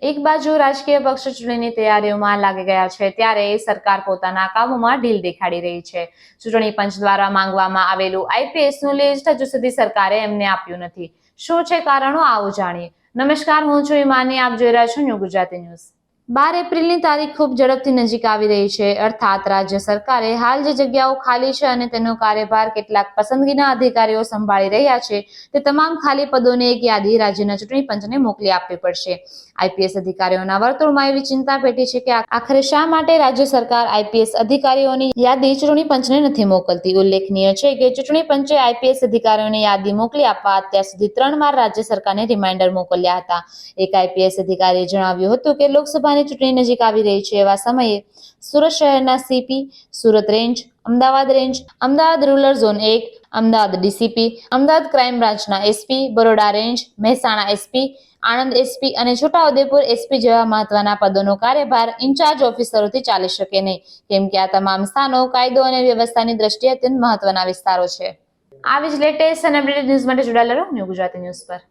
એક બાજુ રાજકીય પક્ષો ચૂંટણીની તૈયારીઓમાં લાગી ગયા છે, ત્યારે સરકાર પોતાના કામોમાં ઢીલ દેખાડી રહી છે. ચૂંટણી પંચ દ્વારા માંગવામાં આવેલું આઈપીએસનું લિસ્ટ હજુ સુધી સરકારે એમને આપ્યું નથી. શું છે કારણો, આવો જાણીએ. નમસ્કાર, હું છું ઈમાની, આપ જોઈ રહ્યા છો ન્યૂ ગુજરાતી ન્યૂઝ. 12 એપ્રિલની તારીખ ખૂબ ઝડપથી નજીક આવી રહી છે. અર્થાત રાજ્ય સરકારે હાલ જે જગ્યાઓ ખાલી છે અને તેનો કાર્યભાર કેટલાક પસંદગીના અધિકારીઓ સંભાળી રહ્યા છે, તે તમામ ખાલી પદોની એક યાદી રાજ્યના ચૂંટણી પંચને મોકલી આપવી પડશે. આઈપીએસ અધિકારીઓના વર્તુળમાં એવી ચિંતા પેટી છે કે આખરે શા માટે રાજ્ય સરકાર આઈપીએસ અધિકારીઓની યાદી ચૂંટણી પંચને નથી મોકલતી. ઉલ્લેખનીય છે કે ચૂંટણી પંચે આઈપીએસ અધિકારીઓની યાદી મોકલી આપવા અત્યાર સુધી 3 વાર રાજ્ય સરકારને રિમાઇન્ડર મોકલ્યા હતા. એક આઈપીએસ અધિકારીએ જણાવ્યું હતું કે લોકસભાની ચૂંટણી નજીક આવી રહી છે, એવા સમયે સુરત શહેરના CP, Surat range, Ahmedabad range, Ahmedabad rural zone 1, Ahmedabad DCP, Ahmedabad crime બ્રાન્ચના SP, Baroda range, Mehsana SP, Anand SP અને છોટાઉદેપુર એસપી જેવા મહત્વના પદોનો કાર્યભાર ઇન્ચાર્જ ઓફિસરોથી ચાલી શકે નહીં, કેમ કે આ તમામ સ્થાનો કાયદો અને વ્યવસ્થાની દ્રષ્ટિએ અત્યંત મહત્વના વિસ્તારો છે. આવી જ લેટેસ્ટ અને અપડેટેડ ન્યૂઝ માટે જોડાયેલા રહો ન્યૂ ગુજરાતી ન્યૂઝ પર.